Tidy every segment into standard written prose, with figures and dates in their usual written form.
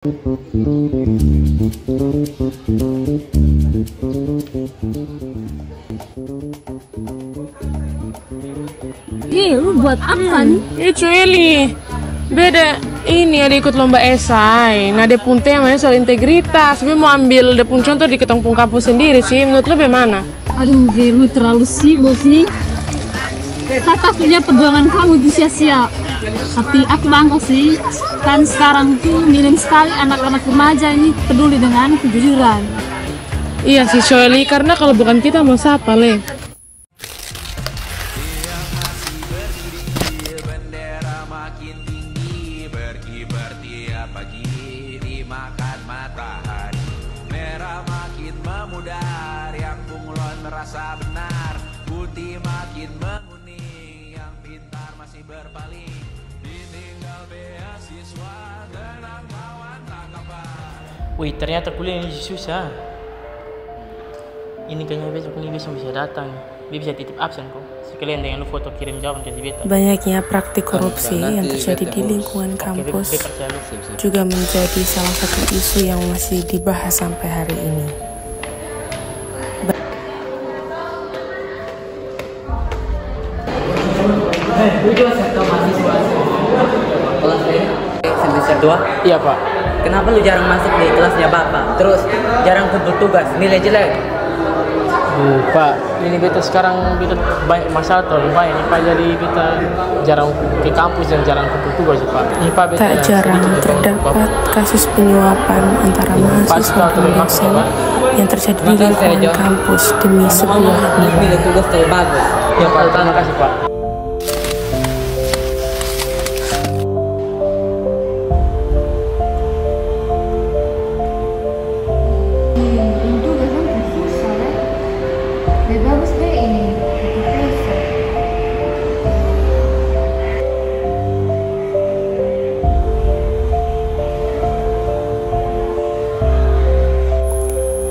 Lu buat apa nih? Itu Eli. Beda ini ada ikut lomba esai. Nah, dia pun temanya soal integritas. Dia mau ambil dia pun contoh di ketempung kampus sendiri sih. Menurut lo bagaimana? Aduh, lu terlalu sibuk sih. Takutnya perjuangan kamu itu sia-sia. Tapi aku bangga sih. Kan sekarang tuh minim sekali anak-anak remaja ini peduli dengan kejujuran. Iya sih Shirley, karena kalau bukan kita mau siapa le? Merasa benar, putih makin menguning, yang pintar masih berpaling, ditinggal beasiswa, tenang kawan tak kabar. Wih, ternyata kuliah ini susah. Ini kayaknya besok ini bisa datang. Dia bisa titip absen kok. Sekalian dengan lu foto kirim jawaban ke beta. Banyaknya praktik korupsi yang terjadi di lingkungan kampus juga menjadi salah satu isu yang masih dibahas sampai hari ini. Lu juga sektor mahasiswa kelas semester 2? Iya pak. Kenapa lu jarang masuk di kelasnya bapak? Terus jarang kumpul tugas, nilai jelek? Pak, ini beta sekarang beta banyak masalah terlalu banyak nih pak, jadi beta jarang ke kampus dan jarang kumpul tugas pak. Ini pak beta tak jarang terdapat kasus penyuapan antara mahasiswa dan dosen yang terjadi di lingkungan kampus demi sebuah nilai tugas terlalu bagus. Ya pak, terima kasih pak.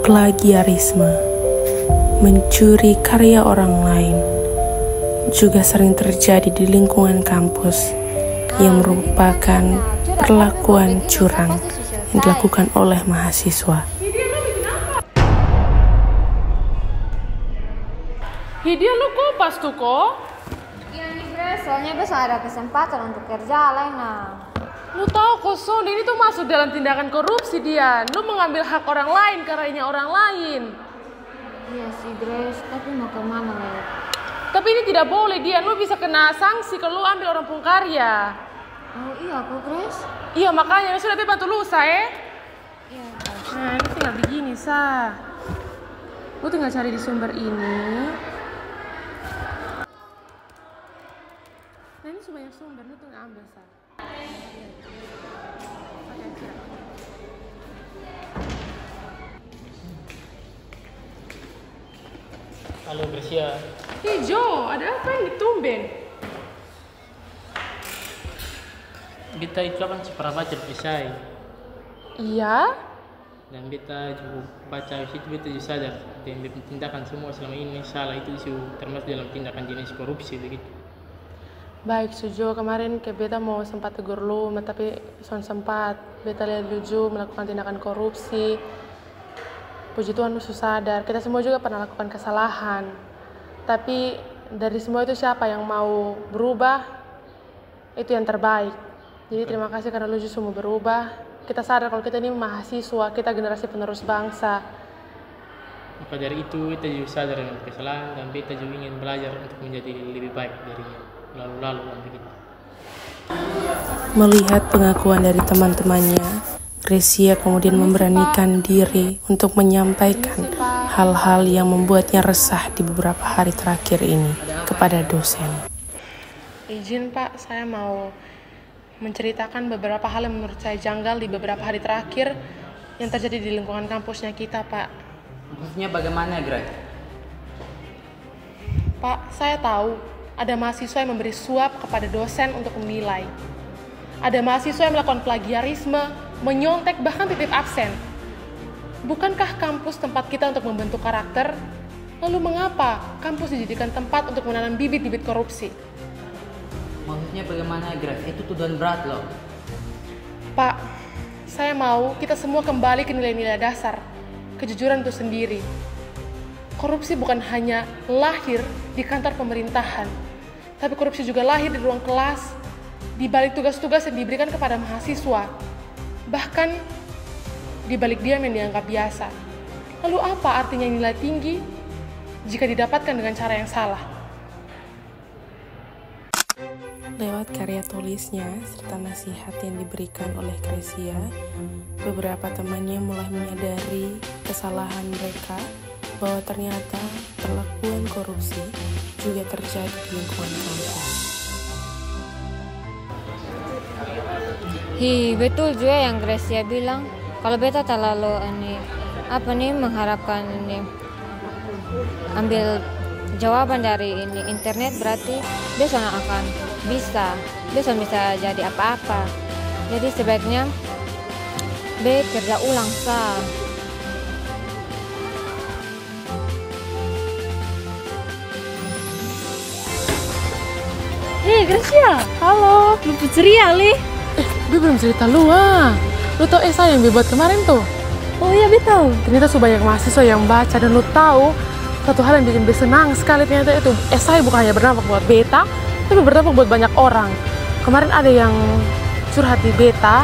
Plagiarisme, mencuri karya orang lain, juga sering terjadi di lingkungan kampus yang merupakan perlakuan curang yang dilakukan oleh mahasiswa. Hidia lu kopas tuh kok? Iya nih Grace, soalnya besok ada kesempatan untuk kerja lainnya. Lu tahu kok Son, ini tuh masuk dalam tindakan korupsi dia. Lu mengambil hak orang lain karyanya orang lain. Iya sih Grace, tapi mau kemana nih? Tapi ini tidak boleh dia, lu bisa kena sanksi kalau lu ambil orang pengkarya. Oh iya kok Grace? Iya makanya, sudah bantu lu saya. Iya. Nah ini tinggal begini sa. Lu tinggal cari di sumber ini. Nah ini sebanyak sumber, lu tinggal ambil sa. Halo Gracia. Jo, ada apa ini tumben? Beta itu kan pernah baca esai. Iya? Dan beta juga baca itu beta juga sadar dan tindakan semua selama ini salah itu isu termasuk dalam tindakan jenis korupsi begitu. Baik Sujo, kemarin ke beta mau sempat tegur lu, tapi son sempat beta lihat lu melakukan tindakan korupsi. Puji Tuhan lu sadar, kita semua juga pernah lakukan kesalahan. Tapi dari semua itu siapa yang mau berubah, itu yang terbaik. Jadi terima kasih karena lu justru mau berubah. Kita sadar kalau kita ini mahasiswa, kita generasi penerus bangsa. Maka dari itu kita juga sadar dengan kesalahan dan beta juga ingin belajar untuk menjadi lebih baik dari lalu-lalu dan begitu. Melihat pengakuan dari teman-temannya, Gracia kemudian memberanikan diri untuk menyampaikan hal-hal yang membuatnya resah di beberapa hari terakhir ini kepada dosen. Izin Pak, saya mau menceritakan beberapa hal yang menurut saya janggal di beberapa hari terakhir yang terjadi di lingkungan kampusnya kita, Pak. Maksudnya bagaimana, Grace? Pak, saya tahu ada mahasiswa yang memberi suap kepada dosen untuk menilai. Ada mahasiswa yang melakukan plagiarisme, menyontek, bahkan titip absen. Bukankah kampus tempat kita untuk membentuk karakter? Lalu mengapa kampus dijadikan tempat untuk menanam bibit-bibit korupsi? Maksudnya bagaimana, Grace? Itu tuduhan berat loh. Pak, saya mau kita semua kembali ke nilai-nilai dasar, kejujuran itu sendiri. Korupsi bukan hanya lahir di kantor pemerintahan, tapi korupsi juga lahir di ruang kelas, di balik tugas-tugas yang diberikan kepada mahasiswa, bahkan di balik diam yang dianggap biasa. Lalu apa artinya nilai tinggi jika didapatkan dengan cara yang salah? Lewat karya tulisnya serta nasihat yang diberikan oleh Grecia, beberapa temannya mulai menyadari kesalahan mereka bahwa ternyata perlakuan korupsi juga terjadi di lingkungan kampus. Betul juga yang Grecia bilang. Kalau beta terlalu mengharapkan ambil jawaban dari internet, berarti besok akan bisa jadi apa-apa. Jadi sebaiknya kerja ulang sah. Hei Gracia, halo, lu ceria li. Gue belum cerita lu Lu tau esai yang gue buat kemarin tuh? Oh iya betul. Ternyata banyak mahasiswa yang baca, dan lu tahu satu hal yang bikin gue senang sekali, ternyata itu esai bukan hanya berdampak buat beta, tapi berdampak buat banyak orang. Kemarin ada yang curhat di beta,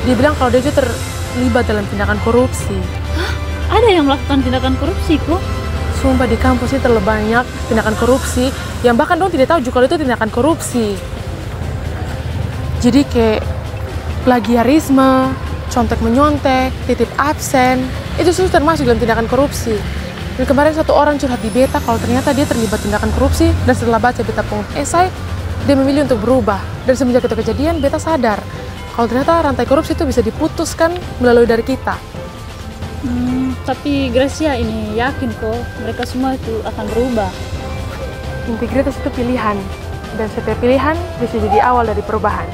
dia bilang kalau dia juga terlibat dalam tindakan korupsi. Hah? Ada yang melakukan tindakan korupsi kok? Sumpah di kampus ini terlalu banyak tindakan korupsi yang bahkan dong tidak tahu juga kalau itu tindakan korupsi. Jadi kayak plagiarisme, contek menyontek, titip absen, itu semua termasuk dalam tindakan korupsi. Dan kemarin satu orang curhat di beta kalau ternyata dia terlibat tindakan korupsi, dan setelah baca beta pungut esai, dia memilih untuk berubah. Dan semenjak itu kejadian, beta sadar kalau ternyata rantai korupsi itu bisa diputuskan melalui dari kita. Tapi Gracia ini yakin kok mereka semua itu akan berubah. Integritas itu pilihan, dan setiap pilihan bisa jadi awal dari perubahan.